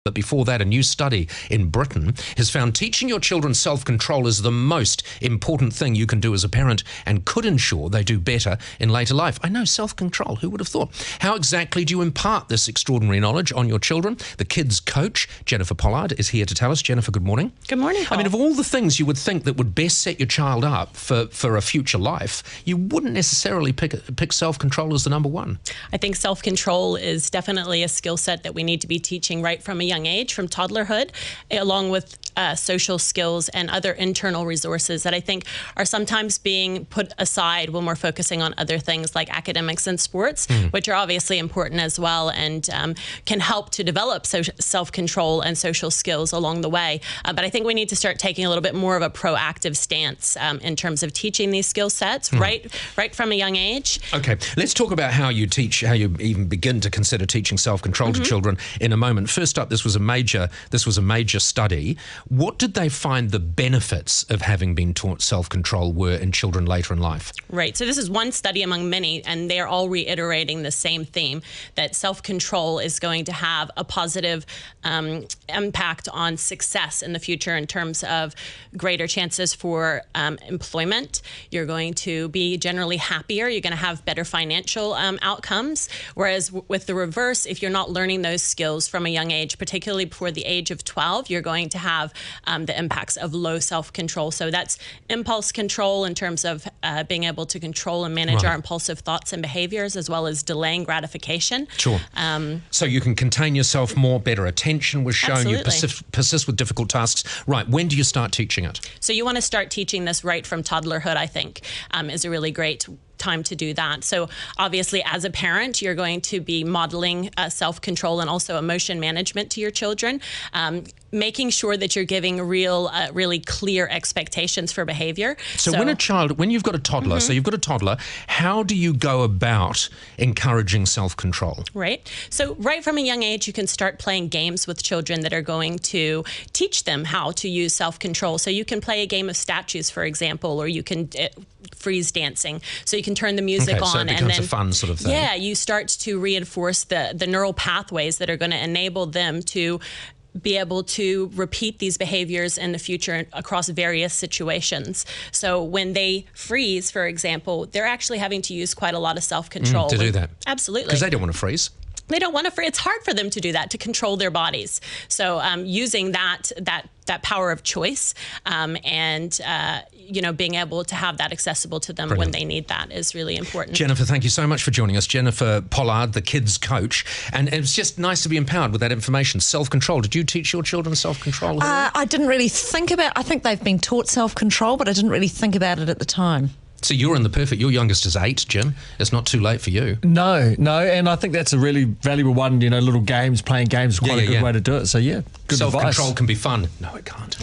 But before that, a new study in Britain has found teaching your children self-control is the most important thing you can do as a parent and could ensure they do better in later life. I know, self-control, who would have thought? How exactly do you impart this extraordinary knowledge on your children? The kids' coach, Jennifer Pollard, is here to tell us. Jennifer, good morning. Good morning, Paul. I mean, of all the things you would think that would best set your child up for a future life, you wouldn't necessarily pick self-control as the number one. I think self-control is definitely a skill set that we need to be teaching right from a young age, from toddlerhood, along with social skills and other internal resources that I think are sometimes being put aside when we're focusing on other things like academics and sports, which are obviously important as well and can help to develop self-control and social skills along the way. But I think we need to start taking a little bit more of a proactive stance in terms of teaching these skill sets right from a young age. Okay, let's talk about how you teach, how you even begin to consider teaching self-control to children in a moment. First up, this was a major study. What did they find the benefits of having been taught self-control were in children later in life? Right. So this is one study among many, and they're all reiterating the same theme, that self-control is going to have a positive impact on success in the future in terms of greater chances for employment. You're going to be generally happier. You're going to have better financial outcomes. Whereas with the reverse, if you're not learning those skills from a young age, particularly before the age of 12, you're going to have the impacts of low self-control. So that's impulse control in terms of being able to control and manage our impulsive thoughts and behaviors, as well as delaying gratification. Sure. So you can contain yourself more, better attention was shown, absolutely. You persist with difficult tasks. Right, when do you start teaching it? So you want to start teaching this right from toddlerhood, I think, is a really great time to do that. So obviously, as a parent, you're going to be modeling self-control and also emotion management to your children, making sure that you're giving really clear expectations for behavior. So when you've got a toddler, so you've got a toddler, how do you go about encouraging self-control? Right. So right from a young age, you can start playing games with children that are going to teach them how to use self-control. So you can play a game of statues, for example, or you can freeze dancing. So you can turn the music on, so it becomes a fun sort of thing. Yeah, you start to reinforce the neural pathways that are going to enable them to be able to repeat these behaviors in the future across various situations. So when they freeze, for example, they're actually having to use quite a lot of self-control. To do that. Absolutely. Because they don't want to freeze. They don't want to freeze. It's hard for them to do that, to control their bodies. So using that power of choice and being able to have that accessible to them when they need that is really important. Jennifer, thank you so much for joining us. Jennifer Pollard, the kids coach. And it was just nice to be empowered with that information. Self-control. Did you teach your children self-control? I didn't really think about it. I think they've been taught self-control, but I didn't really think about it at the time. So you're in the perfect, your youngest is 8, Jim. It's not too late for you. No, and I think that's a really valuable one, little games, playing games is quite a good way to do it. So yeah, good advice. Self-control can be fun. No, it can't.